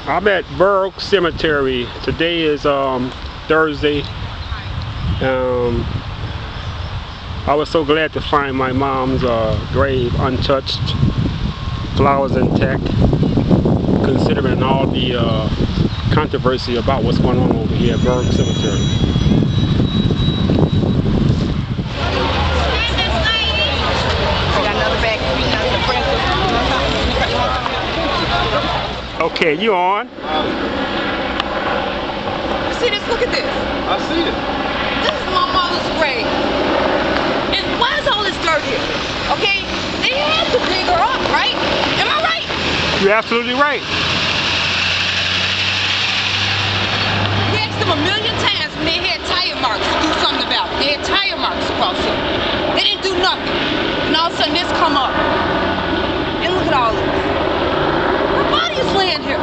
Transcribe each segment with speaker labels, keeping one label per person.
Speaker 1: I'm at Burr Oak Cemetery. Today is Thursday. I was so glad to find my mom's grave untouched, flowers intact, considering all the controversy about what's going on over here at Burr Oak Cemetery. Okay, you on?
Speaker 2: See this? Look at this.
Speaker 3: I see it.
Speaker 2: This is my mother's grave. And why is all this dirt here? Okay? They had to dig her up, right? Am I right?
Speaker 1: You're absolutely right.
Speaker 2: We asked them a million times when they had tire marks to do something about it. They had tire marks across here. They didn't do nothing. And all of a sudden this come up. And look at all this. Her body is laying here.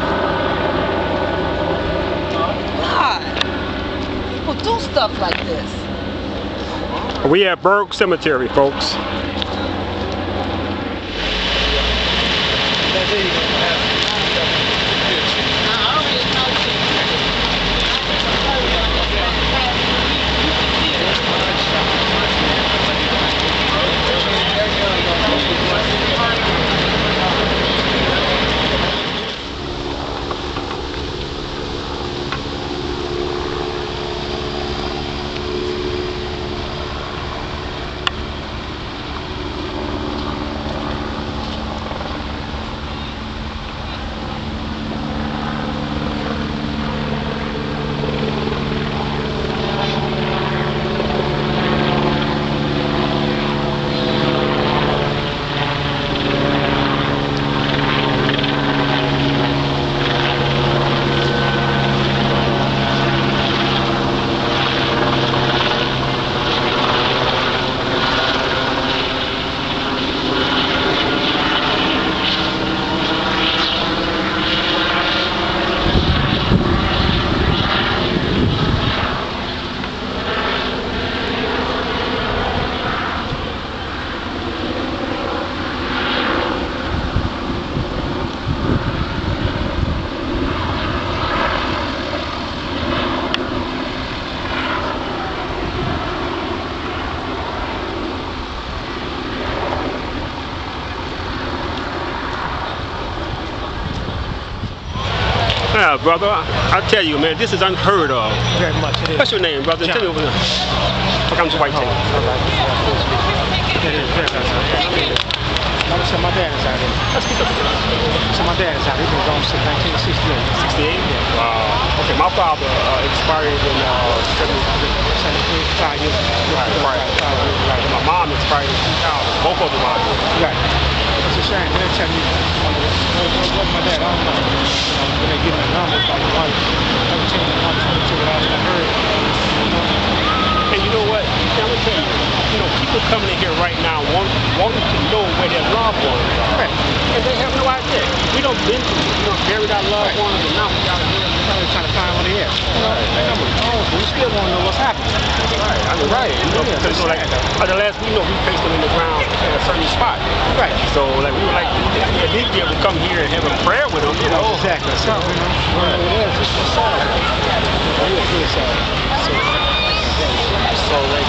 Speaker 2: God. People do stuff like this.
Speaker 1: We at Burr Oak Cemetery, folks. Yeah, brother, I tell you, man, this is unheard of.
Speaker 3: Very much it is.
Speaker 1: What's your name, brother?
Speaker 3: John.
Speaker 1: Tell me over there. I'm Dwight.
Speaker 3: It is very much. Like I said, my dad is out here.
Speaker 1: Let's speak up.
Speaker 3: So my dad is out here. He's been gone since 1968.
Speaker 1: 68? Wow. Okay, my father expired in
Speaker 3: 5 years ago.
Speaker 1: right. My mom expired in 2000. Both of them are.
Speaker 3: Right. It's a shame. They're telling me what my dad, I don't know. When they give me the numbers, like 1, 13, 122, what I heard.
Speaker 1: And you know what? I'm gonna tell you, people coming in here right now wanting to know where their loved ones are.
Speaker 3: Right.
Speaker 1: And they have no idea. We don't been buried our loved ones, and now we got to hear
Speaker 3: Probably trying to find where they at. We still want to know what's happening.
Speaker 1: Right, I mean, right. Because like the last we placed them in the ground at a certain spot.
Speaker 3: Right.
Speaker 1: So like we would like to at least be able to come here and have a prayer with them,
Speaker 3: Exactly. Something, It is. It's just sad. It is really sad.
Speaker 1: So like,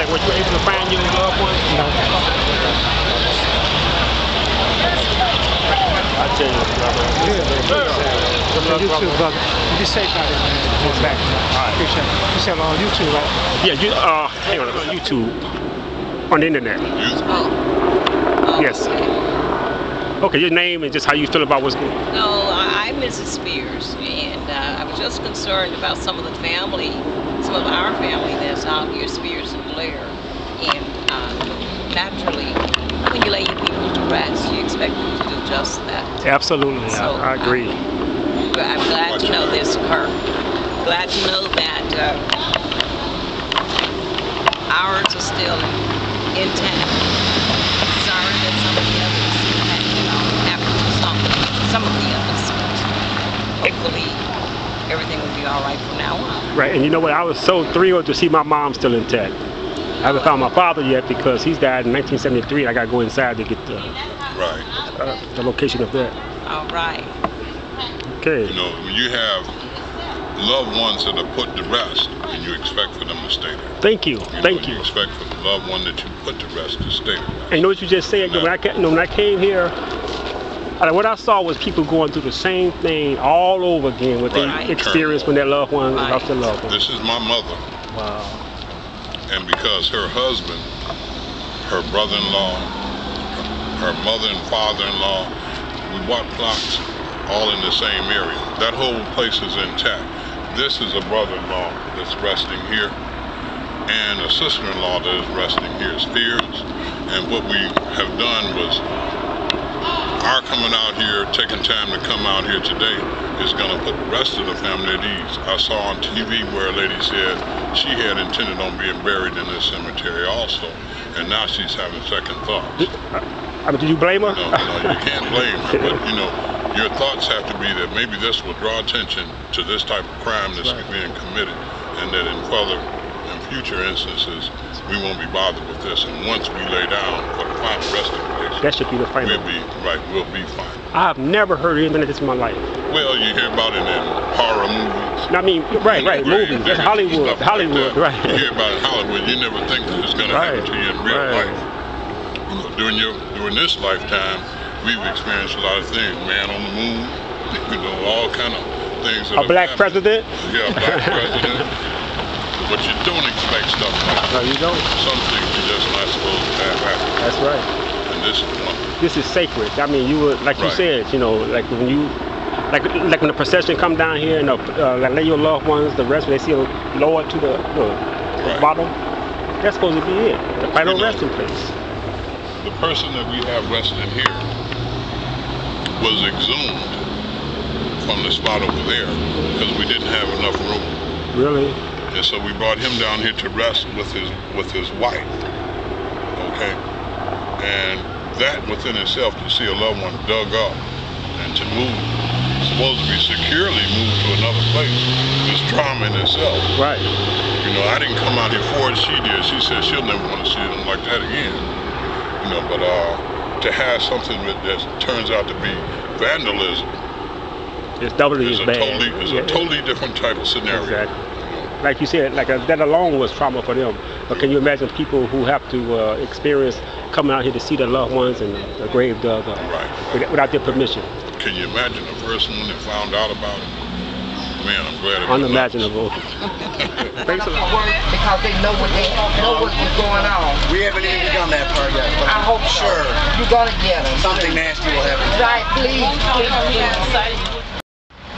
Speaker 1: were you able to find your loved ones?
Speaker 3: No.
Speaker 1: I tell you, brother.
Speaker 3: You too, brother. Be safe out there, man. Come back.
Speaker 1: All right.
Speaker 3: Appreciate it. You said on YouTube, right?
Speaker 1: Yeah, hang on, on YouTube, on the internet.
Speaker 2: Oh.
Speaker 1: Yes. Okay, your name and just how you feel about what's going on.
Speaker 4: No, I'm Mrs. Spears, and I was just concerned about some of our family that's out here, Spears and Blair. And naturally, when you lay your people to rest, you expect them to do just that.
Speaker 1: Absolutely,
Speaker 4: So,
Speaker 1: I agree.
Speaker 4: I'm glad to know this occurred. Glad to know that ours are still intact. Sorry that some of the others happened to some of the others. Hopefully everything will be all right from now on.
Speaker 1: Right, and you know what? I was so thrilled to see my mom still intact. I haven't found my father yet because he's died in 1973. I got to go inside to get the location of that.
Speaker 4: All right.
Speaker 1: Okay.
Speaker 5: You know, when you have loved ones that are put to rest, and you expect for them to stay there.
Speaker 1: Thank you. Thank you.
Speaker 5: You expect for the loved one that you put to rest to stay there.
Speaker 1: And you know what you just said? When I came here, what I saw was people going through the same thing all over again with their experience when their loved one lost their loved one.
Speaker 5: This is my mother.
Speaker 1: Wow.
Speaker 5: And because her husband, her brother-in-law, her mother and father-in-law, we bought plots all in the same area. That whole place is intact. This is a brother-in-law that's resting here, and a sister-in-law that is resting here, Spears. And what we have done was our coming out here, taking time to come out here today, is going to put the rest of the family at ease. I saw on TV where a lady said she had intended on being buried in this cemetery also, and now she's having second thoughts.
Speaker 1: Did you blame her?
Speaker 5: No, you can't blame her, but you know, your thoughts have to be that maybe this will draw attention to this type of crime that's being committed, and that in future instances, we won't be bothered with this. And once we lay down for the final resting place,
Speaker 1: that should be the final.
Speaker 5: We'll be fine.
Speaker 1: I have never heard anything like this in my life.
Speaker 5: Well, you hear about it in horror movies.
Speaker 1: I mean, movies. That's Hollywood. Hollywood,
Speaker 5: right. You hear about it in Hollywood. You never think that it's going to happen to you in real life. You know, during this lifetime, we've experienced a lot of things. Man on the moon, you know, all kind of things.
Speaker 1: A black president?
Speaker 5: Yeah, a black president. But you don't expect stuff like that.
Speaker 1: No, you don't.
Speaker 5: Some things you're just not supposed to have happen.
Speaker 1: That's right.
Speaker 5: And this is one.
Speaker 1: This is sacred. I mean, you would, like you said, you know, like when you, like when the procession come down here and lay your loved ones, the rest, they see lower to the bottom. That's supposed to be it. The final resting place.
Speaker 5: The person that we have resting here was exhumed from the spot over there because we didn't have enough room.
Speaker 1: Really?
Speaker 5: And so we brought him down here to rest with his wife. Okay? And that within itself, to see a loved one dug up and to move, supposed to be securely moved to another place, is trauma in itself.
Speaker 1: Right.
Speaker 5: You know, I didn't come out here for it, she did. She said she'll never want to see them like that again. You know, but to have something that turns out to be vandalism,
Speaker 1: it's doubly as bad.
Speaker 5: It's a totally different type of scenario.
Speaker 1: Exactly. Like you said, that alone was trauma for them. But can you imagine people who have to experience coming out here to see their loved ones and the grave dug up without their permission?
Speaker 5: Can you imagine the first one that found out about it? Man, I'm glad it was
Speaker 1: unimaginable. Thanks a lot.
Speaker 6: Because they know what's going on.
Speaker 7: We haven't even begun that part yet. But
Speaker 6: I hope
Speaker 7: sure.
Speaker 6: You're gonna get them.
Speaker 7: Something nasty will happen.
Speaker 6: Right, please.